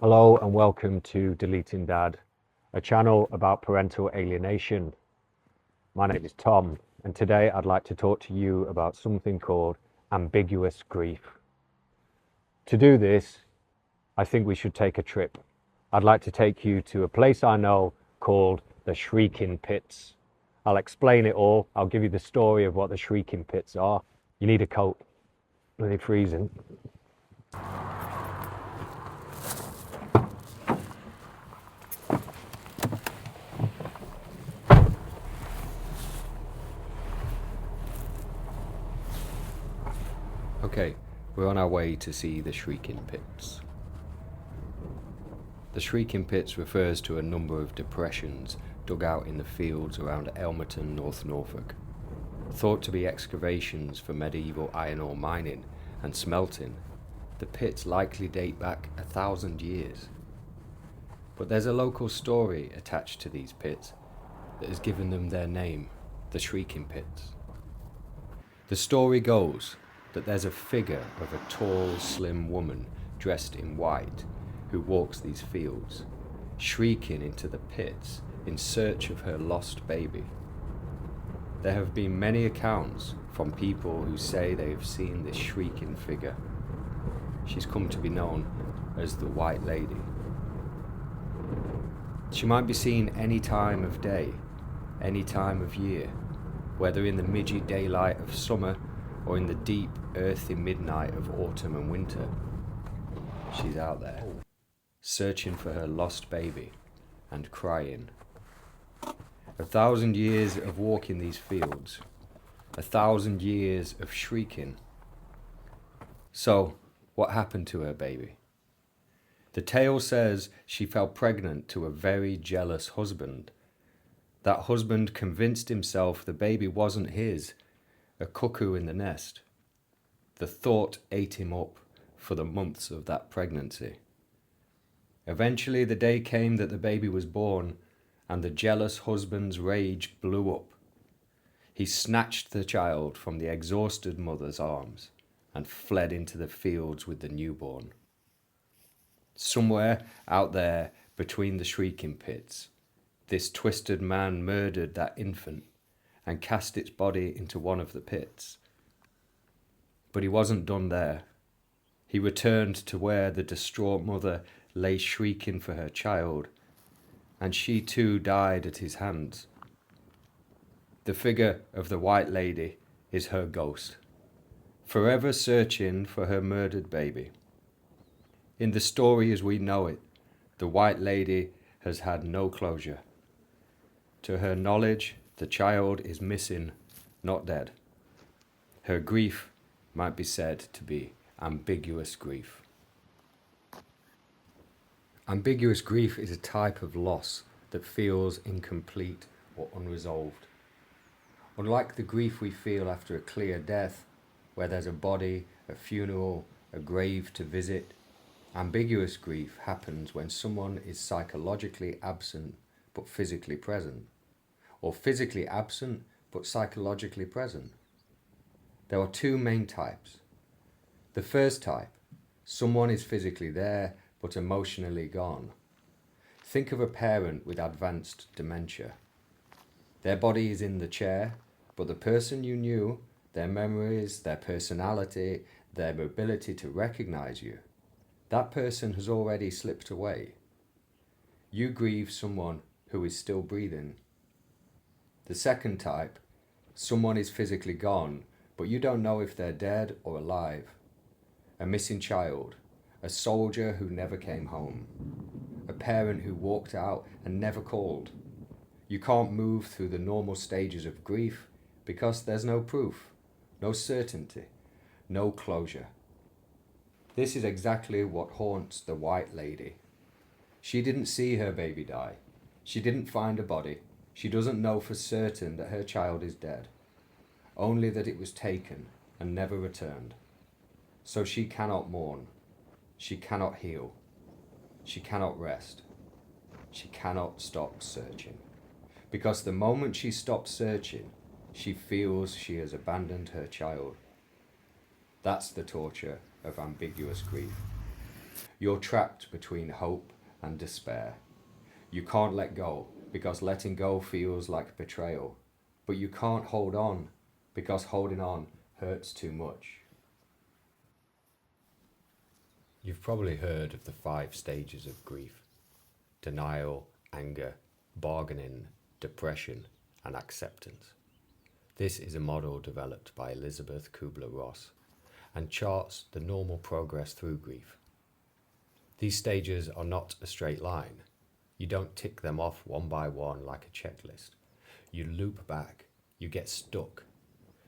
Hello and welcome to Deleting Dad, a channel about parental alienation. My name is Tom, and today I'd like to talk to you about something called ambiguous grief. To do this, I think we should take a trip. I'd like to take you to a place I know called the Shrieking Pits. I'll explain it all. I'll give you the story of what the Shrieking Pits are. You need a coat. Really freezing. Okay, we're on our way to see the Shrieking Pits. The Shrieking Pits refers to a number of depressions dug out in the fields around Elmerton, North Norfolk. Thought to be excavations for medieval iron ore mining and smelting, the pits likely date back 1,000 years. But there's a local story attached to these pits that has given them their name, the Shrieking Pits. The story goes that there's a figure of a tall, slim woman dressed in white who walks these fields, shrieking into the pits in search of her lost baby. There have been many accounts from people who say they have seen this shrieking figure. She's come to be known as the White Lady. She might be seen any time of day, any time of year, whether in the midgy daylight of summer or in the deep, earthy midnight of autumn and winter. She's out there, searching for her lost baby and crying. 1,000 years of walking these fields, 1,000 years of shrieking. So, what happened to her baby? The tale says she fell pregnant to a very jealous husband. That husband convinced himself the baby wasn't his, a cuckoo in the nest. The thought ate him up for the months of that pregnancy. Eventually the day came that the baby was born, and the jealous husband's rage blew up. He snatched the child from the exhausted mother's arms and fled into the fields with the newborn. Somewhere out there between the Shrieking Pits, this twisted man murdered that infant and cast its body into one of the pits. But he wasn't done there. He returned to where the distraught mother lay shrieking for her child, and she too died at his hands. The figure of the White Lady is her ghost, forever searching for her murdered baby. In the story as we know it, the White Lady has had no closure. To her knowledge, the child is missing, not dead. Her grief might be said to be ambiguous grief. Ambiguous grief is a type of loss that feels incomplete or unresolved. Unlike the grief we feel after a clear death, where there's a body, a funeral, a grave to visit, ambiguous grief happens when someone is psychologically absent but physically present, or physically absent but psychologically present. There are two main types. The first type, someone is physically there but emotionally gone. Think of a parent with advanced dementia. Their body is in the chair, but the person you knew, their memories, their personality, their ability to recognize you, that person has already slipped away. You grieve someone who is still breathing. The second type, someone is physically gone, but you don't know if they're dead or alive. A missing child, a soldier who never came home, a parent who walked out and never called. You can't move through the normal stages of grief because there's no proof, no certainty, no closure. This is exactly what haunts the White Lady. She didn't see her baby die. She didn't find a body. She doesn't know for certain that her child is dead, only that it was taken and never returned. So she cannot mourn. She cannot heal. She cannot rest. She cannot stop searching. Because the moment she stops searching, she feels she has abandoned her child. That's the torture of ambiguous grief. You're trapped between hope and despair. You can't let go because letting go feels like betrayal. But you can't hold on because holding on hurts too much. You've probably heard of the 5 stages of grief: denial, anger, bargaining, depression, and acceptance. This is a model developed by Elizabeth Kubler-Ross and charts the normal progress through grief. These stages are not a straight line. You don't tick them off one by one like a checklist. You loop back, you get stuck.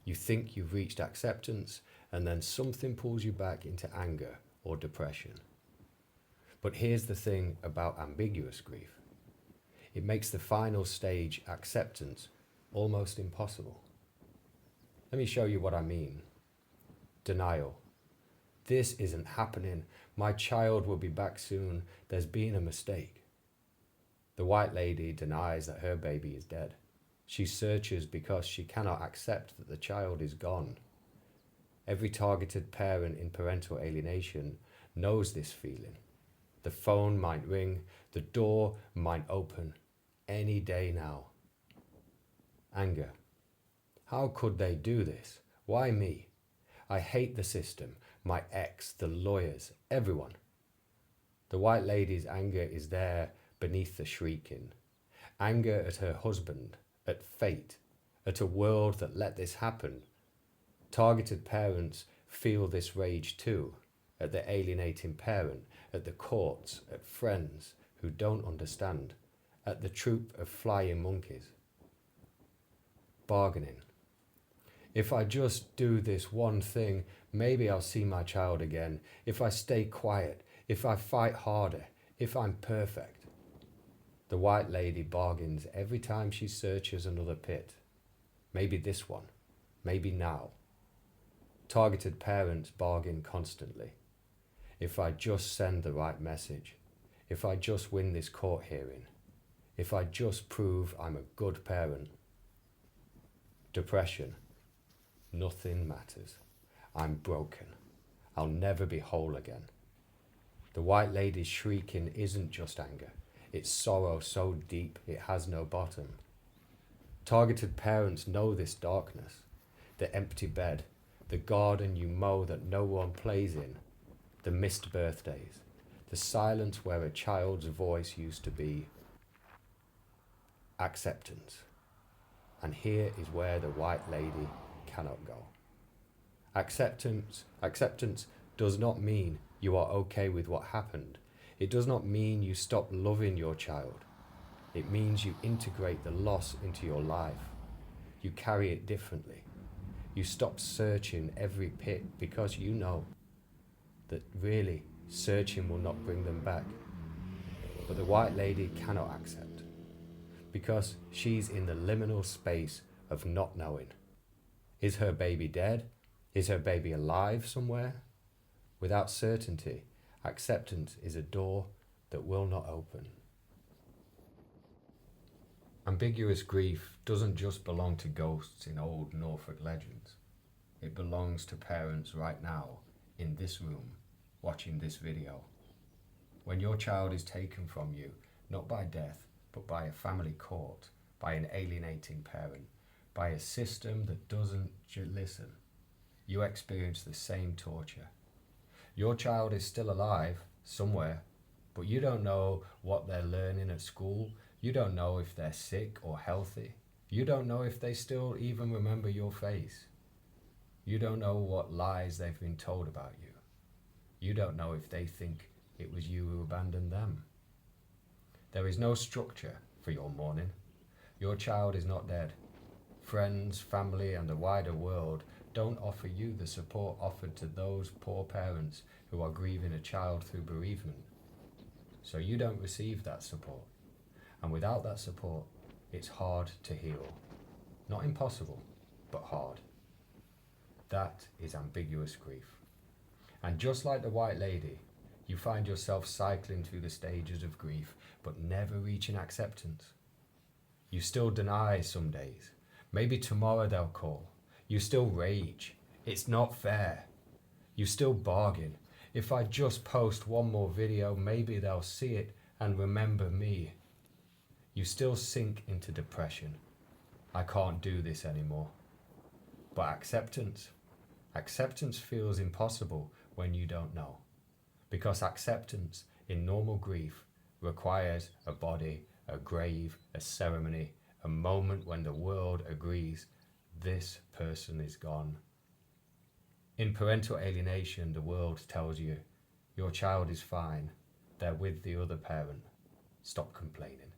You think you've reached acceptance, and then something pulls you back into anger or depression. But here's the thing about ambiguous grief. It makes the final stage, acceptance, almost impossible. Let me show you what I mean. Denial. This isn't happening. My child will be back soon. There's been a mistake. The white lady denies that her baby is dead. She searches because she cannot accept that the child is gone. Every targeted parent in parental alienation knows this feeling. The phone might ring, the door might open any day now. Anger. How could they do this? Why me? I hate the system, my ex, the lawyers, everyone. The white lady's anger is there beneath the shrieking. Anger at her husband, at fate, at a world that let this happen. Targeted parents feel this rage too, at the alienating parent, at the courts, at friends who don't understand, at the troop of flying monkeys. Bargaining. If I just do this one thing, maybe I'll see my child again. If I stay quiet, if I fight harder, if I'm perfect. The white lady bargains every time she searches another pit. Maybe this one, maybe now. Targeted parents bargain constantly. If I just send the right message, if I just win this court hearing, if I just prove I'm a good parent. Depression. Nothing matters. I'm broken. I'll never be whole again. The white lady's shrieking isn't just anger. It's sorrow so deep it has no bottom. Targeted parents know this darkness. The empty bed, the garden you mow that no one plays in, the missed birthdays, the silence where a child's voice used to be. Acceptance. And here is where the white lady cannot go. Acceptance does not mean you are okay with what happened. It does not mean you stop loving your child. It means you integrate the loss into your life. You carry it differently. You stop searching every pit because you know that really searching will not bring them back. But the white lady cannot accept because she's in the liminal space of not knowing. Is her baby dead? Is her baby alive somewhere? Without certainty, acceptance is a door that will not open. Ambiguous grief doesn't just belong to ghosts in old Norfolk legends. It belongs to parents right now, in this room, watching this video. When your child is taken from you, not by death, but by a family court, by an alienating parent, by a system that doesn't listen, you experience the same torture. Your child is still alive, somewhere, but you don't know what they're learning at school. You don't know if they're sick or healthy. You don't know if they still even remember your face. You don't know what lies they've been told about you. You don't know if they think it was you who abandoned them. There is no structure for your mourning. Your child is not dead. Friends, family, and the wider world don't offer you the support offered to those poor parents who are grieving a child through bereavement. So you don't receive that support. And without that support, it's hard to heal. Not impossible, but hard. That is ambiguous grief. And just like the white lady, you find yourself cycling through the stages of grief, but never reaching acceptance. You still deny some days. Maybe tomorrow they'll call. You still rage. It's not fair. You still bargain. If I just post one more video, maybe they'll see it and remember me. You still sink into depression. I can't do this anymore. But acceptance feels impossible when you don't know. Because acceptance in normal grief requires a body, a grave, a ceremony, a moment when the world agrees this person is gone. In parental alienation, the world tells you your child is fine, they're with the other parent, stop complaining.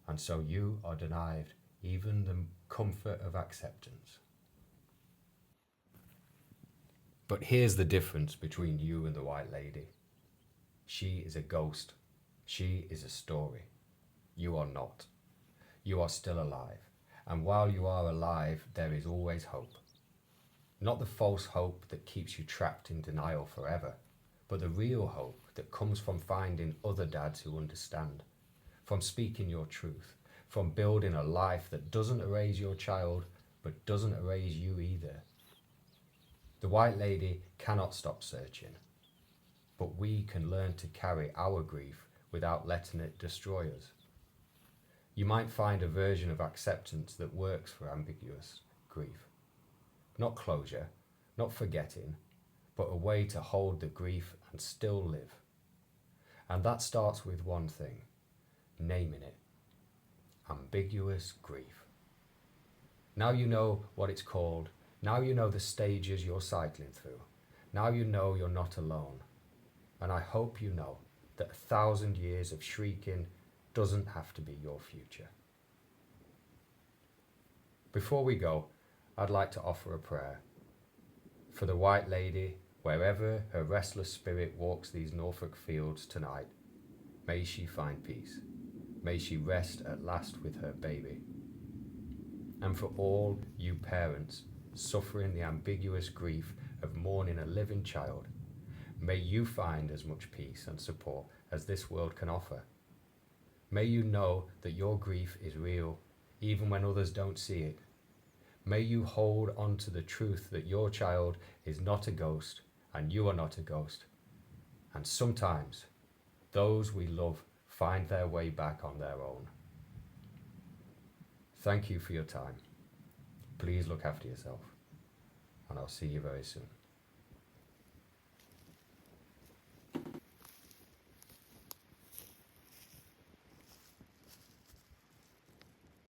And so you are denied even the comfort of acceptance. But here's the difference between you and the white lady. She is a ghost. She is a story. You are not. You are still alive. And while you are alive, there is always hope. Not the false hope that keeps you trapped in denial forever, but the real hope that comes from finding other dads who understand, from speaking your truth, from building a life that doesn't erase your child, but doesn't erase you either. The white lady cannot stop searching, but we can learn to carry our grief without letting it destroy us. You might find a version of acceptance that works for ambiguous grief. Not closure, not forgetting, but a way to hold the grief and still live. And that starts with one thing, naming it. Ambiguous grief. Now you know what it's called. Now you know the stages you're cycling through. Now you know you're not alone. And I hope you know that 1,000 years of shrieking doesn't have to be your future. Before we go, I'd like to offer a prayer. For the white lady, wherever her restless spirit walks these Norfolk fields tonight, may she find peace. May she rest at last with her baby. And for all you parents suffering the ambiguous grief of mourning a living child, may you find as much peace and support as this world can offer. May you know that your grief is real, even when others don't see it. May you hold on to the truth that your child is not a ghost and you are not a ghost. And sometimes those we love find their way back on their own. Thank you for your time. Please look after yourself, and I'll see you very soon.